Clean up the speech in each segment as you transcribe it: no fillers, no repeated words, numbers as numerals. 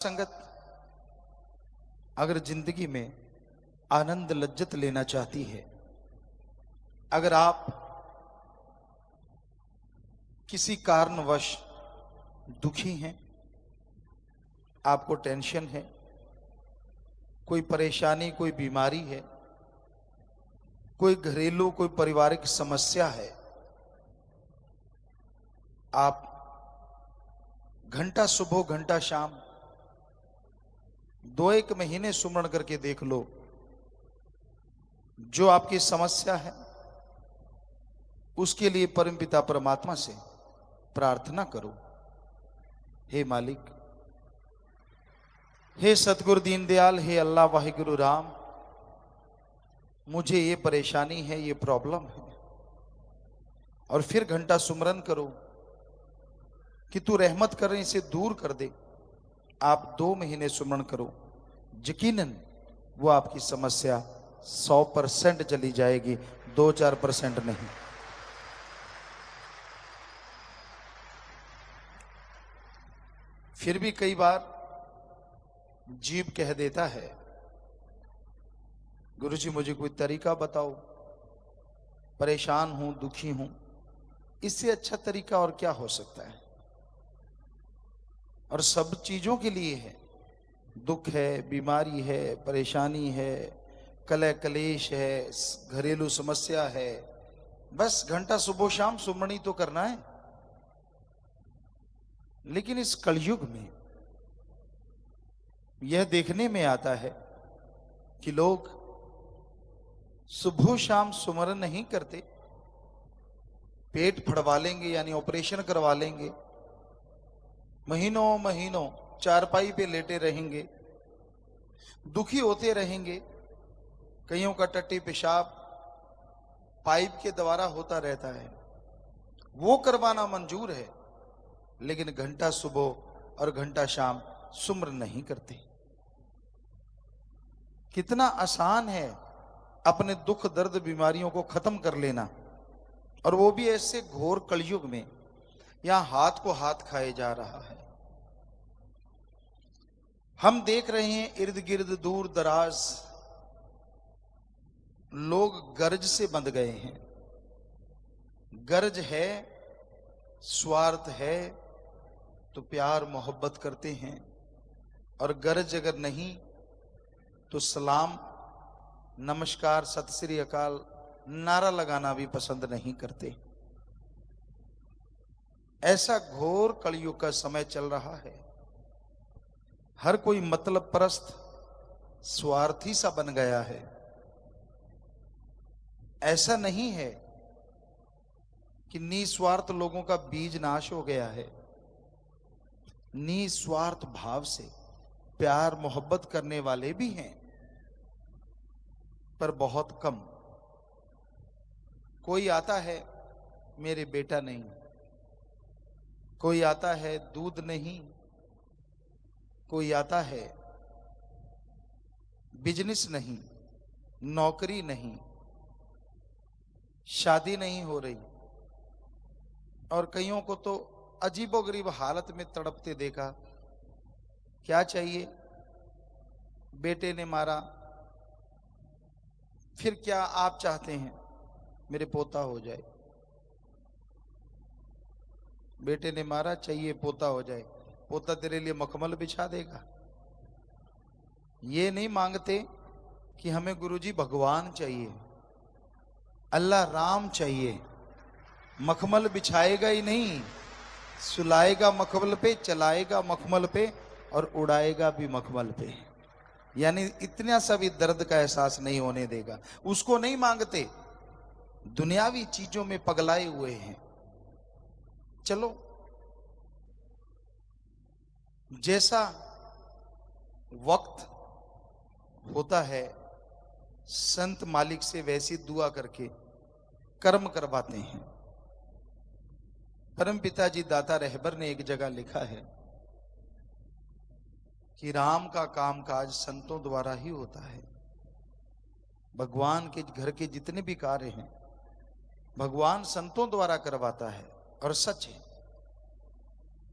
संगत अगर जिंदगी में आनंद लज्जत लेना चाहती है, अगर आप किसी कारणवश दुखी हैं, आपको टेंशन है, कोई परेशानी, कोई बीमारी है, कोई घरेलू, कोई पारिवारिक समस्या है, आप घंटा सुबह घंटा शाम 2-1 महीने सुमरण करके देख लो। जो आपकी समस्या है उसके लिए परमपिता परमात्मा से प्रार्थना करो, हे मालिक, हे सतगुरु दीनदयाल, हे अल्लाह वाहिगुरु राम, मुझे ये परेशानी है, ये प्रॉब्लम है। और फिर घंटा सुमरन करो कि तू रहमत कर इसे दूर कर दे। आप 2 महीने सुमरण करो, यकीनन वो आपकी समस्या 100% चली जाएगी, 2-4% नहीं। फिर भी कई बार जीव कह देता है, गुरुजी मुझे कोई तरीका बताओ, परेशान हूं, दुखी हूं। इससे अच्छा तरीका और क्या हो सकता है? और सब चीजों के लिए है, दुख है, बीमारी है, परेशानी है, कलह कलेश है, घरेलू समस्या है, बस घंटा सुबह शाम सुमरनी तो करना है। लेकिन इस कलयुग में यह देखने में आता है कि लोग सुबह शाम सुमरन नहीं करते, पेट फड़वा लेंगे यानी ऑपरेशन करवा लेंगे, महीनों महीनों चारपाई पे लेटे रहेंगे, दुखी होते रहेंगे। कईयों का टट्टी पेशाब पाइप के द्वारा होता रहता है, वो करवाना मंजूर है, लेकिन घंटा सुबह और घंटा शाम सुमरन नहीं करते। कितना आसान है अपने दुख दर्द बीमारियों को खत्म कर लेना, और वो भी ऐसे घोर कलयुग में यहां हाथ को हाथ खाए जा रहा है। हम देख रहे हैं इर्द गिर्द दूर दराज लोग गर्ज से बंध गए हैं। गर्ज है, स्वार्थ है तो प्यार मोहब्बत करते हैं, और गर्ज अगर नहीं तो सलाम, नमस्कार, सत श्री अकाल नारा लगाना भी पसंद नहीं करते। ऐसा घोर कलयुग का समय चल रहा है। हर कोई मतलब परस्त, स्वार्थी सा बन गया है। ऐसा नहीं है कि निस्वार्थ लोगों का बीज नाश हो गया है। निस्वार्थ भाव से प्यार मोहब्बत करने वाले भी हैं, पर बहुत कम। कोई आता है मेरे बेटा नहीं, कोई आता है दूध नहीं, कोई आता है बिजनेस नहीं, नौकरी नहीं, शादी नहीं हो रही, और कईयों को तो अजीबोगरीब हालत में तड़पते देखा। क्या चाहिए? बेटे ने मारा, फिर क्या आप चाहते हैं? मेरे पोता हो जाए। बेटे ने मारा, चाहिए पोता हो जाए। पोता तेरे लिए मखमल बिछा देगा। ये नहीं मांगते कि हमें गुरुजी भगवान चाहिए, अल्लाह राम चाहिए। मखमल बिछाएगा ही नहीं, सुलाएगा मखमल पे, चलाएगा मखमल पे और उड़ाएगा भी मखमल पे। यानी इतना सा भी दर्द का एहसास नहीं होने देगा। उसको नहीं मांगते, दुनियावी चीजों में पगलाए हुए हैं। चलो, जैसा वक्त होता है संत मालिक से वैसी दुआ करके कर्म करवाते हैं। परम पिताजी दाता रहबर ने एक जगह लिखा है कि राम का कामकाज संतों द्वारा ही होता है। भगवान के घर के जितने भी कार्य हैं भगवान संतों द्वारा करवाता है, और सच है।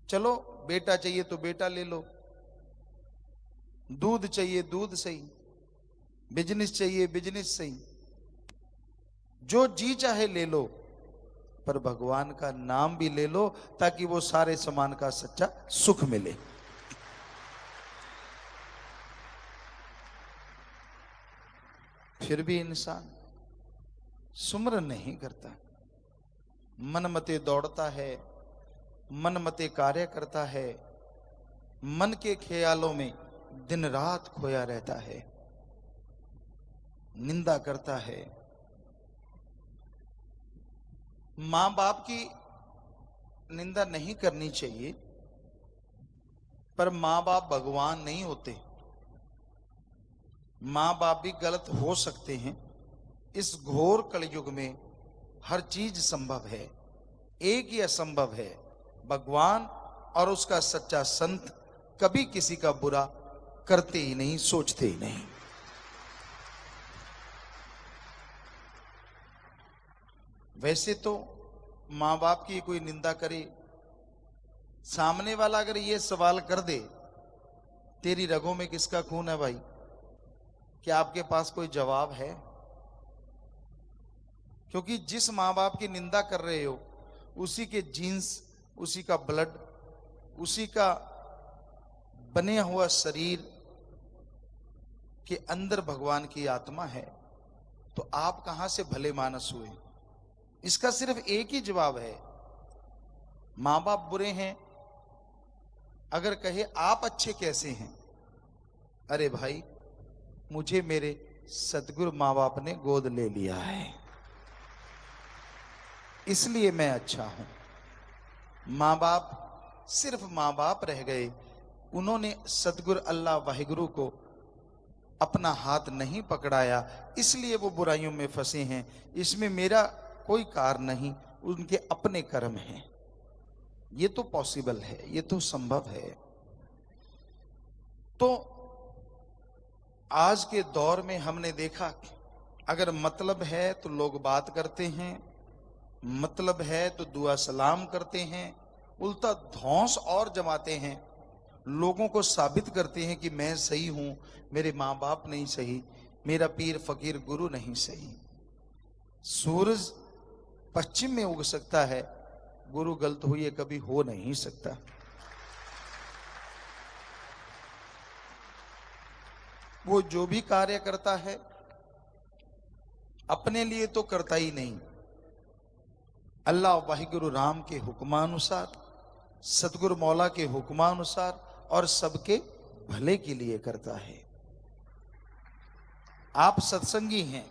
चलो बेटा चाहिए तो बेटा ले लो, दूध चाहिए दूध सही, बिजनेस चाहिए बिजनेस सही, जो जी चाहे ले लो, पर भगवान का नाम भी ले लो ताकि वो सारे समान का सच्चा सुख मिले। फिर भी इंसान सुमरन नहीं करता, मन मते दौड़ता है, मन मते कार्य करता है, मन के ख्यालों में दिन रात खोया रहता है, निंदा करता है। मां बाप की निंदा नहीं करनी चाहिए, पर मां बाप भगवान नहीं होते। मां बाप भी गलत हो सकते हैं। इस घोर कलयुग में हर चीज संभव है, एक ही असंभव है, भगवान और उसका सच्चा संत कभी किसी का बुरा करते ही नहीं, सोचते ही नहीं। वैसे तो मां बाप की कोई निंदा करे, सामने वाला अगर ये सवाल कर दे, तेरी रगों में किसका खून है भाई, क्या आपके पास कोई जवाब है? क्योंकि जिस मां बाप की निंदा कर रहे हो, उसी के जीन्स, उसी का ब्लड, उसी का बने हुआ शरीर के अंदर भगवान की आत्मा है, तो आप कहां से भले मानस हुए? इसका सिर्फ एक ही जवाब है। मां बाप बुरे हैं, अगर कहे आप अच्छे कैसे हैं? अरे भाई, मुझे मेरे सतगुरु मां बाप ने गोद ले लिया है, इसलिए मैं अच्छा हूं। मां बाप सिर्फ मां बाप रह गए, उन्होंने सतगुरु अल्लाह वाहिगुरु को अपना हाथ नहीं पकड़ाया, इसलिए वो बुराइयों में फंसे हैं। इसमें मेरा कोई कार नहीं, उनके अपने कर्म हैं। ये तो पॉसिबल है, ये तो संभव है। तो आज के दौर में हमने देखा, अगर मतलब है तो लोग बात करते हैं, मतलब है तो दुआ सलाम करते हैं, उल्टा धौंस और जमाते हैं, लोगों को साबित करते हैं कि मैं सही हूं, मेरे मां बाप नहीं सही, मेरा पीर फकीर गुरु नहीं सही। सूरज पश्चिम में उग सकता है, गुरु गलत हुई ये कभी हो नहीं सकता। वो जो भी कार्य करता है अपने लिए तो करता ही नहीं, अल्लाह वाहिगुरु राम के हुक्मानुसार, सतगुरु मौला के हुक्मानुसार और सबके भले के लिए करता है। आप सत्संगी हैं,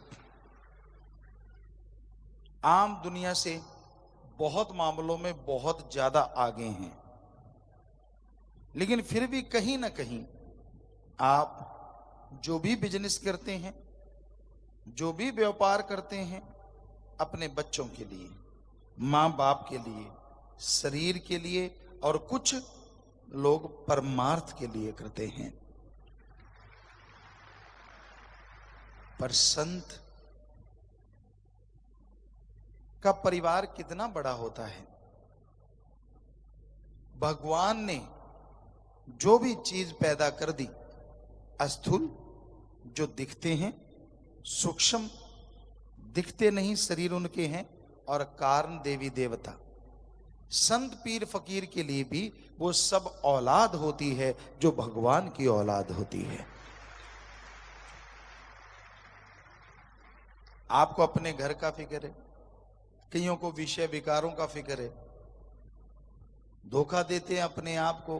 आम दुनिया से बहुत मामलों में बहुत ज्यादा आगे हैं, लेकिन फिर भी कहीं ना कहीं आप जो भी बिजनेस करते हैं, जो भी व्यापार करते हैं, अपने बच्चों के लिए, मां बाप के लिए, शरीर के लिए, और कुछ लोग परमार्थ के लिए करते हैं। पर संत का परिवार कितना बड़ा होता है। भगवान ने जो भी चीज पैदा कर दी, स्थूल जो दिखते हैं, सूक्ष्म दिखते नहीं शरीर उनके हैं, और कारण देवी देवता, संत पीर फकीर के लिए भी वो सब औलाद होती है जो भगवान की औलाद होती है। आपको अपने घर का फिक्र है, कईयों को विषय विकारों का फिक्र है, धोखा देते हैं अपने आप को,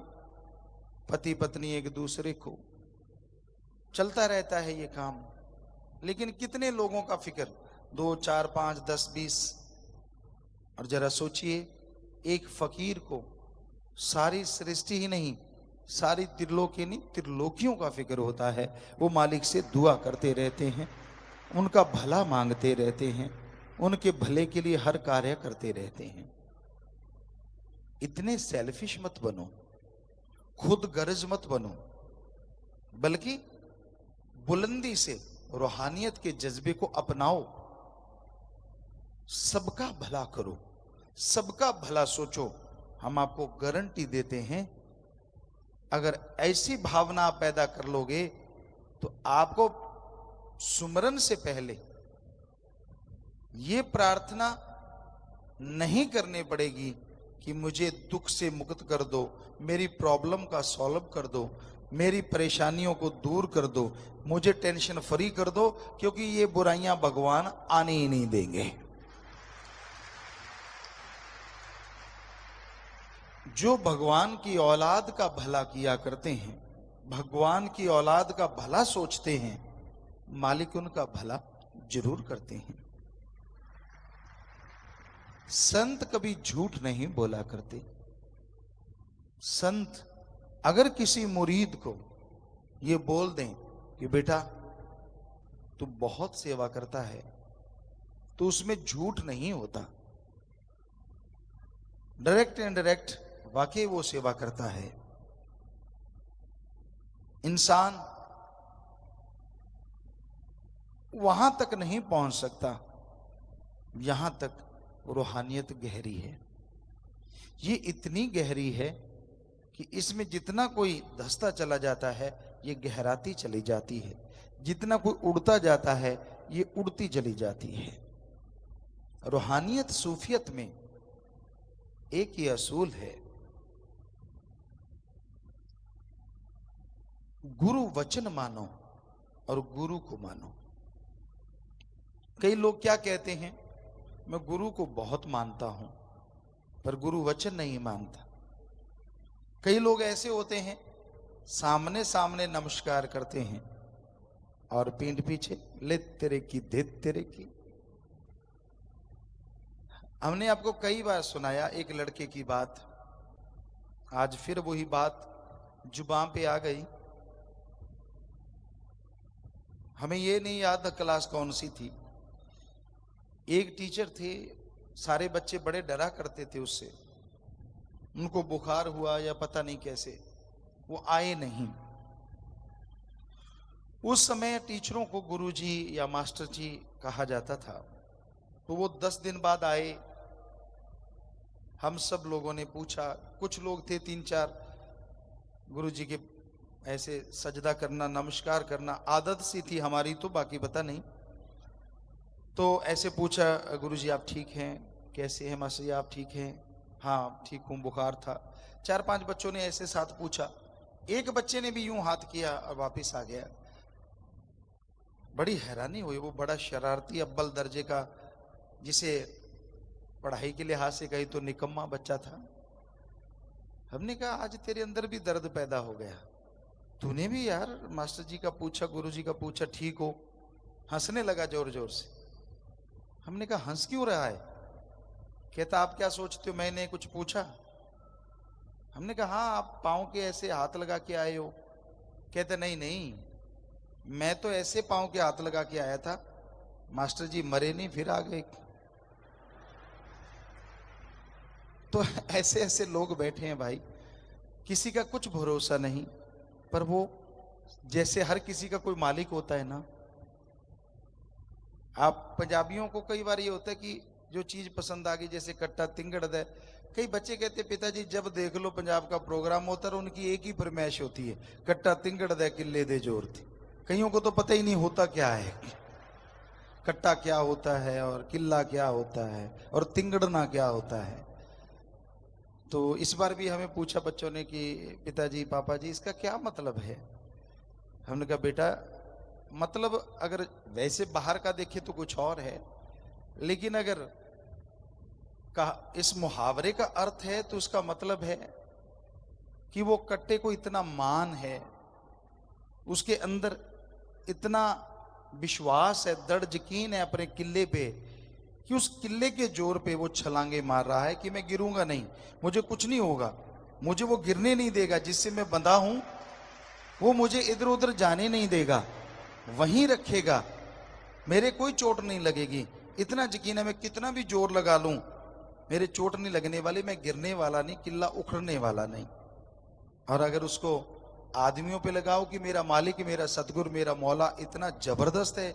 पति पत्नी एक दूसरे को, चलता रहता है ये काम। लेकिन कितने लोगों का फिक्र, 2 4 5 10 20। और जरा सोचिए, एक फकीर को सारी सृष्टि ही नहीं, सारी त्रिलोकी नहीं, त्रिलोकियों का फिक्र होता है। वो मालिक से दुआ करते रहते हैं, उनका भला मांगते रहते हैं, उनके भले के लिए हर कार्य करते रहते हैं। इतने सेल्फिश मत बनो, खुद गर्ज मत बनो, बल्कि बुलंदी से रूहानियत के जज्बे को अपनाओ। सबका भला करो, सबका भला सोचो। हम आपको गारंटी देते हैं, अगर ऐसी भावना आप पैदा कर लोगे तो आपको सुमरन से पहले ये प्रार्थना नहीं करनी पड़ेगी कि मुझे दुख से मुक्त कर दो, मेरी प्रॉब्लम का सॉल्व कर दो, मेरी परेशानियों को दूर कर दो, मुझे टेंशन फ्री कर दो, क्योंकि ये बुराइयां भगवान आने ही नहीं देंगे। जो भगवान की औलाद का भला किया करते हैं, भगवान की औलाद का भला सोचते हैं, मालिक उनका भला जरूर करते हैं। संत कभी झूठ नहीं बोला करते। संत अगर किसी मुरीद को ये बोल दें कि बेटा तू बहुत सेवा करता है, तो उसमें झूठ नहीं होता, डायरेक्ट एंड डायरेक्ट वाकई वो सेवा करता है। इंसान वहां तक नहीं पहुंच सकता यहां तक रूहानियत गहरी है। ये इतनी गहरी है कि इसमें जितना कोई धंसता चला जाता है ये गहराती चली जाती है, जितना कोई उड़ता जाता है ये उड़ती चली जाती है। रूहानियत सूफियत में एक ही असूल है, गुरु वचन मानो और गुरु को मानो। कई लोग क्या कहते हैं, मैं गुरु को बहुत मानता हूं पर गुरु वचन नहीं मानता। कई लोग ऐसे होते हैं सामने सामने नमस्कार करते हैं और पीठ पीछे ले तेरे की दे तेरे की। हमने आपको कई बार सुनाया एक लड़के की बात, आज फिर वही बात जुबान पे आ गई। हमें ये नहीं याद क्लास कौन सी थी, एक टीचर थे, सारे बच्चे बड़े डरा करते थे उससे, उनको बुखार हुआ या पता नहीं कैसे वो आए नहीं। उस समय टीचरों को गुरुजी या मास्टर जी कहा जाता था, तो वो 10 दिन बाद आए। हम सब लोगों ने पूछा, कुछ लोग थे 3-4 गुरुजी के ऐसे सजदा करना नमस्कार करना आदत सी थी हमारी, तो बाकी पता नहीं। तो ऐसे पूछा, गुरुजी आप ठीक हैं, कैसे हैं मास्टर जी आप ठीक हैं? हाँ ठीक हूँ, बुखार था। 4-5 बच्चों ने ऐसे साथ पूछा, एक बच्चे ने भी यूं हाथ किया और वापस आ गया। बड़ी हैरानी हुई, वो बड़ा शरारती अव्वल दर्जे का, जिसे पढ़ाई के लिहाज से कही तो निकम्मा बच्चा था। हमने कहा आज तेरे अंदर भी दर्द पैदा हो गया, तूने भी यार मास्टर जी का पूछा गुरुजी का पूछा ठीक हो। हंसने लगा जोर जोर से। हमने कहा हंस क्यों रहा है? कहता आप क्या सोचते हो मैंने कुछ पूछा? हमने कहा हाँ आप पाँव के ऐसे हाथ लगा के आए हो। कहते नहीं नहीं, मैं तो ऐसे पाँव के हाथ लगा के आया था, मास्टर जी मरे नहीं फिर आ गए। तो ऐसे ऐसे लोग बैठे हैं भाई, किसी का कुछ भरोसा नहीं, पर वो जैसे हर किसी का कोई मालिक होता है ना। आप पंजाबियों को कई बार ये होता है कि जो चीज पसंद आ गई, जैसे कट्टा तिंगड़ दे, कई बच्चे कहते पिताजी जब देख लो पंजाब का प्रोग्राम होता है उनकी एक ही फरमाइश होती है, कट्टा तिंगड़ दे किले दे जोर थी। कईयों को तो पता ही नहीं होता क्या है, कट्टा क्या होता है और किला क्या होता है और तिंगड़ना क्या होता है। तो इस बार भी हमें पूछा बच्चों ने कि पिताजी पापा जी इसका क्या मतलब है? हमने कहा बेटा मतलब अगर वैसे बाहर का देखे तो कुछ और है, लेकिन अगर इस मुहावरे का अर्थ है तो उसका मतलब है कि वो कट्टे को इतना मान है, उसके अंदर इतना विश्वास है, दृढ़ यकीन है अपने किले पे कि उस किले के जोर पे वो छलांगे मार रहा है कि मैं गिरूंगा नहीं, मुझे कुछ नहीं होगा, मुझे वो गिरने नहीं देगा, जिससे मैं बंधा हूं वो मुझे इधर उधर जाने नहीं देगा, वहीं रखेगा, मेरे कोई चोट नहीं लगेगी। इतना यकीन है मैं कितना भी जोर लगा लूं मेरे चोट नहीं लगने वाली, मैं गिरने वाला नहीं, किला उखड़ने वाला नहीं। और अगर उसको आदमियों पे लगाओ कि मेरा मालिक मेरा सतगुरु मेरा मौला इतना जबरदस्त है,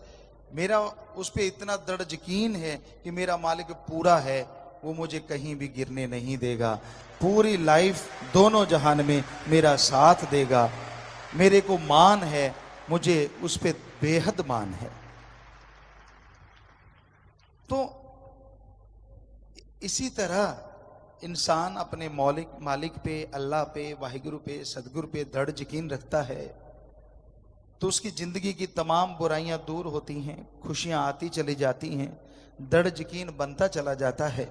मेरा उस पे इतना दृढ़ यकीन है कि मेरा मालिक पूरा है, वो मुझे कहीं भी गिरने नहीं देगा। पूरी लाइफ दोनों जहान में मेरा साथ देगा। मेरे को मान है, मुझे उस पे बेहद मान है। तो इसी तरह इंसान अपने मालिक पे, अल्लाह पे, वाहिगुरु पे, सदगुरु पे दृढ़ यकीन रखता है तो उसकी जिंदगी की तमाम बुराइयां दूर होती हैं, खुशियां आती चली जाती हैं, दृढ़ यकीन बनता चला जाता है।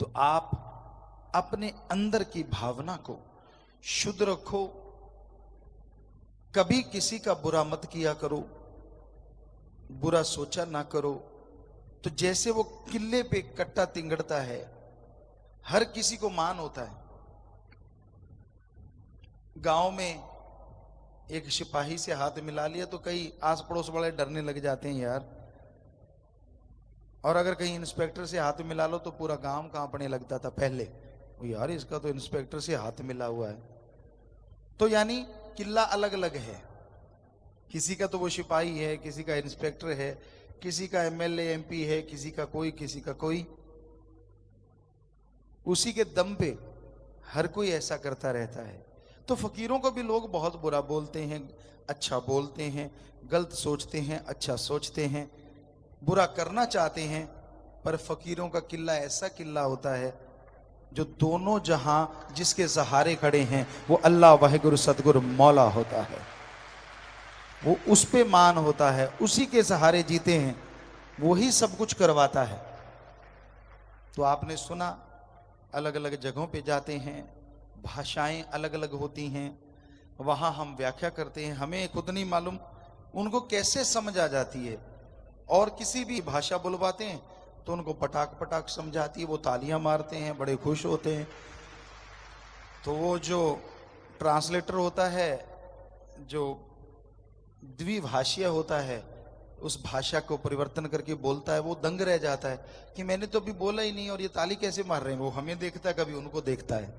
तो आप अपने अंदर की भावना को शुद्ध रखो। कभी किसी का बुरा मत किया करो, बुरा सोचा ना करो। तो जैसे वो किले पे कट्टा तिंगड़ता है, हर किसी को मान होता है। गांव में एक सिपाही से हाथ मिला लिया तो कई आस पड़ोस वाले डरने लग जाते हैं यार। और अगर कहीं इंस्पेक्टर से हाथ मिला लो तो पूरा गांव कांपने लगता था पहले, वो यार इसका तो इंस्पेक्टर से हाथ मिला हुआ है। तो यानी किला अलग अलग है, किसी का तो वो सिपाही है, किसी का इंस्पेक्टर है, किसी का एमएलए एमपी है, किसी का कोई। उसी के दम पे हर कोई ऐसा करता रहता है। तो फकीरों को भी लोग बहुत बुरा बोलते हैं, अच्छा बोलते हैं, गलत सोचते हैं, अच्छा सोचते हैं, बुरा करना चाहते हैं। पर फकीरों का किला ऐसा किला होता है जो दोनों जहां जिसके सहारे खड़े हैं वो अल्लाह वाहिगुरु सदगुरु मौला होता है। वो उस पे मान होता है, उसी के सहारे जीते हैं, वो ही सब कुछ करवाता है। तो आपने सुना अलग अलग जगहों पे जाते हैं, भाषाएं अलग अलग होती हैं, वहां हम व्याख्या करते हैं, हमें खुद नहीं मालूम उनको कैसे समझ आ जाती है। और किसी भी भाषा बुलवाते हैं तो उनको पटाक पटाक समझाती है, वो तालियां मारते हैं, बड़े खुश होते हैं। तो वो जो ट्रांसलेटर होता है, जो द्विभाषीय होता है, उस भाषा को परिवर्तन करके बोलता है, वो दंग रह जाता है कि मैंने तो अभी बोला ही नहीं और ये ताली कैसे मार रहे हैं। वो हमें देखता है, कभी उनको देखता है।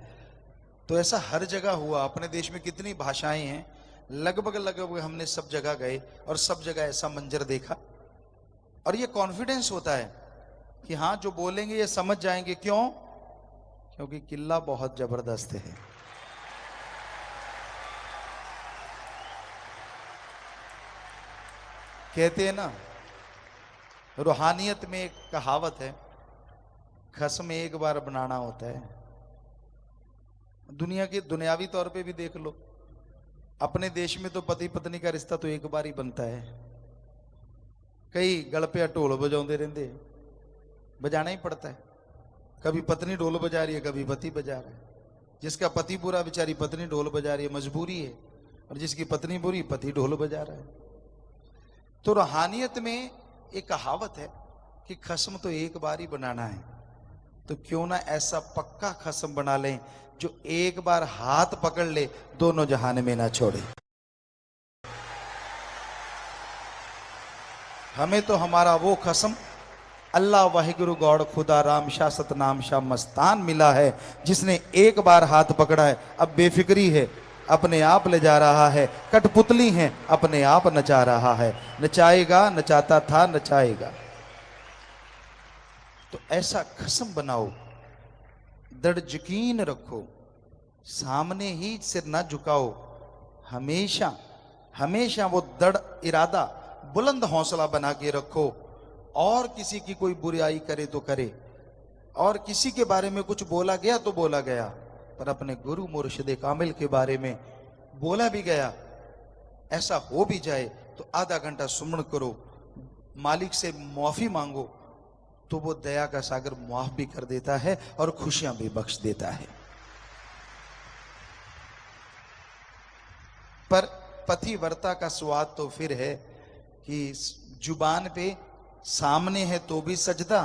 तो ऐसा हर जगह हुआ। अपने देश में कितनी भाषाएं हैं, लगभग हमने सब जगह गए और सब जगह ऐसा मंजर देखा। और ये कॉन्फिडेंस होता है कि हाँ जो बोलेंगे ये समझ जाएंगे। क्यों? क्योंकि किला बहुत जबरदस्त है। कहते हैं ना, रूहानियत में एक कहावत है, खस्म एक बार बनाना होता है। दुनिया के दुनियावी तौर पे भी देख लो, अपने देश में तो पति पत्नी का रिश्ता तो एक बार ही बनता है। कई गड़पे ढोल बजाते रहते, बजाना ही पड़ता है। कभी पत्नी ढोल बजा रही है, कभी पति बजा रहा है। जिसका पति बुरा, बेचारी पत्नी ढोल बजा रही है, मजबूरी है। और जिसकी पत्नी बुरी, पति ढोल बजा रहा है। तो रूहानियत में एक कहावत है कि खस्म तो एक बार ही बनाना है। तो क्यों ना ऐसा पक्का खस्म बना लें जो एक बार हाथ पकड़ ले, दोनों जहान में ना छोड़े। हमें तो हमारा वो खस्म अल्लाह वाहिगुरु गौड़ खुदा राम शाह सतनाम शाह मस्तान मिला है, जिसने एक बार हाथ पकड़ा है, अब बेफिक्री है, अपने आप ले जा रहा है। कठपुतली है, अपने आप नचा रहा है। नचाएगा, नचाता था, नचाएगा। तो ऐसा खस्म बनाओ, दृढ़ यकीन रखो, सामने ही सिर ना झुकाओ। हमेशा हमेशा वो दृढ़ इरादा, बुलंद हौसला बना के रखो। और किसी की कोई बुराई करे तो करे, और किसी के बारे में कुछ बोला गया तो बोला गया, पर अपने गुरु मुर्शिद कामिल के बारे में बोला भी गया, ऐसा हो भी जाए तो आधा घंटा सुमन करो, मालिक से माफी मांगो, तो वो दया का सागर माफ भी कर देता है और खुशियां भी बख्श देता है। पर पतिव्रता का स्वाद तो फिर है कि जुबान पे सामने है तो भी सजदा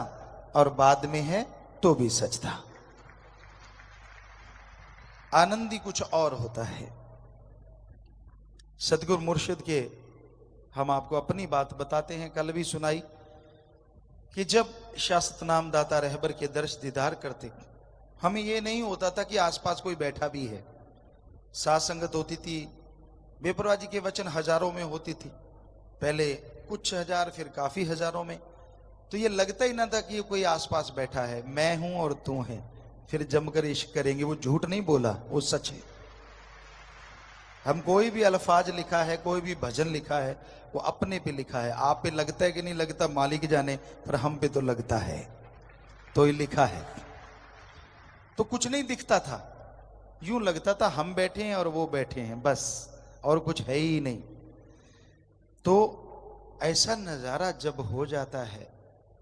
और बाद में है तो भी सजदा। आनंदी कुछ और होता है। सतगुरु मुर्शिद के हम आपको अपनी बात बताते हैं, कल भी सुनाई, कि जब शास्त्र नाम दाता रहबर के दर्श दीदार करते, हमें ये नहीं होता था कि आसपास कोई बैठा भी है। साथ संगत होती थी, बेपरवाह जी के वचन हजारों में होती थी, पहले कुछ हजार, फिर काफी हजारों में। तो ये लगता ही ना था कि ये कोई आसपास बैठा है, मैं हूं और तू है। फिर जमकर इश्क करेंगे। वो झूठ नहीं बोला, वो सच है। हम कोई भी अल्फाज लिखा है, कोई भी भजन लिखा है, वो अपने पे लिखा है। आप पे लगता है कि नहीं लगता मालिक जाने, पर हम पे तो लगता है, तो ये लिखा है। तो कुछ नहीं दिखता था, यूं लगता था हम बैठे हैं और वो बैठे हैं, बस, और कुछ है ही नहीं। तो ऐसा नजारा जब हो जाता है,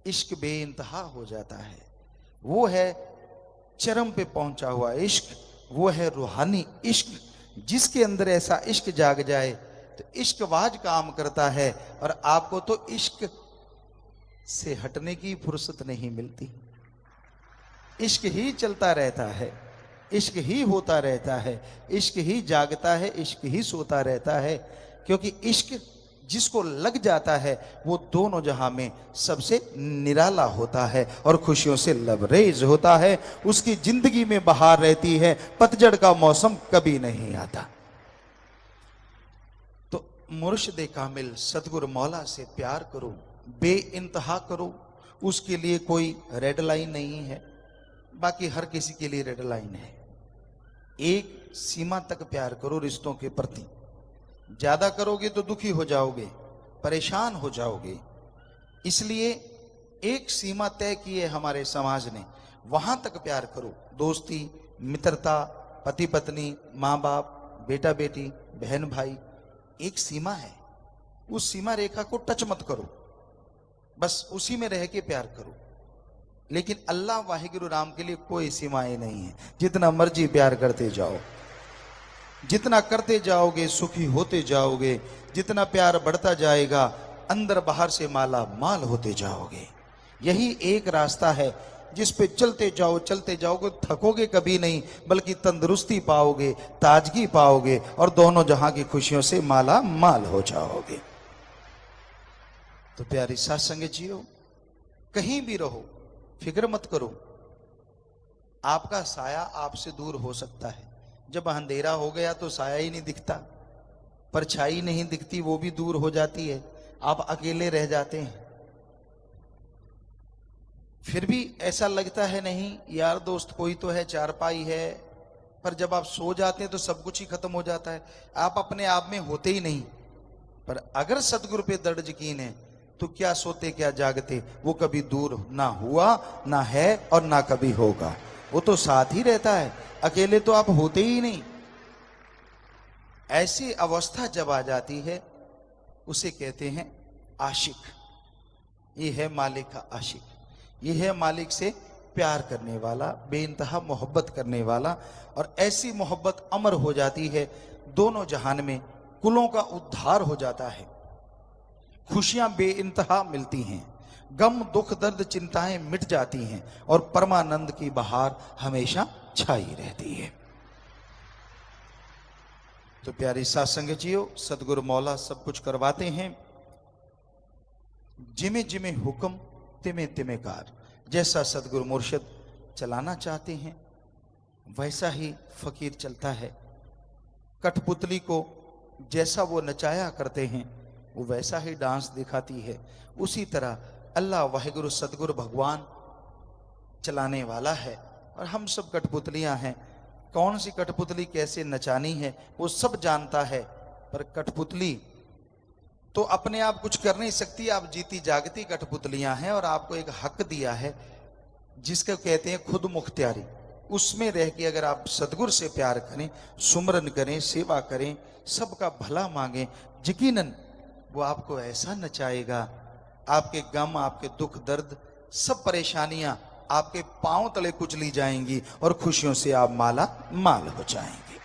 इश्क बेइंतहा हो जाता है। वो है चरम पे पहुंचा हुआ इश्क, वो है रूहानी इश्क। जिसके अंदर ऐसा इश्क जाग जाए तो इश्कबाज काम करता है, और आपको तो इश्क से हटने की फुर्सत नहीं मिलती। इश्क ही चलता रहता है, इश्क ही होता रहता है, इश्क ही जागता है, इश्क ही सोता रहता है। क्योंकि इश्क जिसको लग जाता है वो दोनों जहां में सबसे निराला होता है और खुशियों से लबरेज होता है। उसकी जिंदगी में बहार रहती है, पतझड़ का मौसम कभी नहीं आता। तो मुर्शिद कामिल सतगुरु मौला से प्यार करो, बेइंतहा करो। उसके लिए कोई रेड लाइन नहीं है, बाकी हर किसी के लिए रेड लाइन है। एक सीमा तक प्यार करो रिश्तों के प्रति। ज्यादा करोगे तो दुखी हो जाओगे, परेशान हो जाओगे। इसलिए एक सीमा तय की है हमारे समाज ने, वहां तक प्यार करो। दोस्ती, मित्रता, पति पत्नी, माँ बाप, बेटा बेटी, बहन भाई, एक सीमा है। उस सीमा रेखा को टच मत करो, बस उसी में रह के प्यार करो। लेकिन अल्लाह वाहिगुरु राम के लिए कोई सीमाएं नहीं है। जितना मर्जी प्यार करते जाओ, जितना करते जाओगे सुखी होते जाओगे। जितना प्यार बढ़ता जाएगा अंदर बाहर से माला माल होते जाओगे। यही एक रास्ता है जिस पे चलते जाओगे, थकोगे कभी नहीं, बल्कि तंदुरुस्ती पाओगे, ताजगी पाओगे, और दोनों जहां की खुशियों से माला माल हो जाओगे। तो प्यारी सत्संग जियो, कहीं भी रहो, फिक्र मत करो। आपका साया आपसे दूर हो सकता है। जब अंधेरा हो गया तो साया ही नहीं दिखता, परछाई नहीं दिखती, वो भी दूर हो जाती है, आप अकेले रह जाते हैं। फिर भी ऐसा लगता है नहीं यार दोस्त कोई तो है, चारपाई है। पर जब आप सो जाते हैं तो सब कुछ ही खत्म हो जाता है, आप अपने आप में होते ही नहीं। पर अगर सतगुरु पे दृढ़ यकीन है तो क्या सोते क्या जागते, वो कभी दूर ना हुआ, ना है, और ना कभी होगा। वो तो साथ ही रहता है, अकेले तो आप होते ही नहीं। ऐसी अवस्था जब आ जाती है उसे कहते हैं आशिक। ये है मालिक का आशिक, ये है मालिक से प्यार करने वाला, बेइंतहा मोहब्बत करने वाला। और ऐसी मोहब्बत अमर हो जाती है, दोनों जहान में कुलों का उद्धार हो जाता है, खुशियां बेइंतहा मिलती हैं, गम दुख दर्द चिंताएं मिट जाती हैं, और परमानंद की बहार हमेशा छाई रहती है। तो प्यारी सत्संग जियो, सतगुरु मौला सब कुछ करवाते हैं। जिमे जिमे हुक्म तिमे तिमे कार। जैसा सतगुरु मुर्शिद चलाना चाहते हैं वैसा ही फकीर चलता है। कठपुतली को जैसा वो नचाया करते हैं वो वैसा ही डांस दिखाती है। उसी तरह अल्लाह वाहिगुरु सतगुरु भगवान चलाने वाला है, और हम सब कठपुतलियां हैं। कौन सी कठपुतली कैसे नचानी है वो सब जानता है, पर कठपुतली तो अपने आप कुछ कर नहीं सकती। आप जीती जागती कठपुतलियां हैं, और आपको एक हक दिया है जिसको कहते हैं खुद मुख्तियारी। उसमें रह के अगर आप सतगुरु से प्यार करें, सुमरन करें, सेवा करें, सबका भला मांगें, यकीनन वो आपको ऐसा नचाएगा, आपके गम, आपके दुख दर्द, सब परेशानियां आपके पांव तले कुचली जाएंगी, और खुशियों से आप माला माल हो जाएंगे।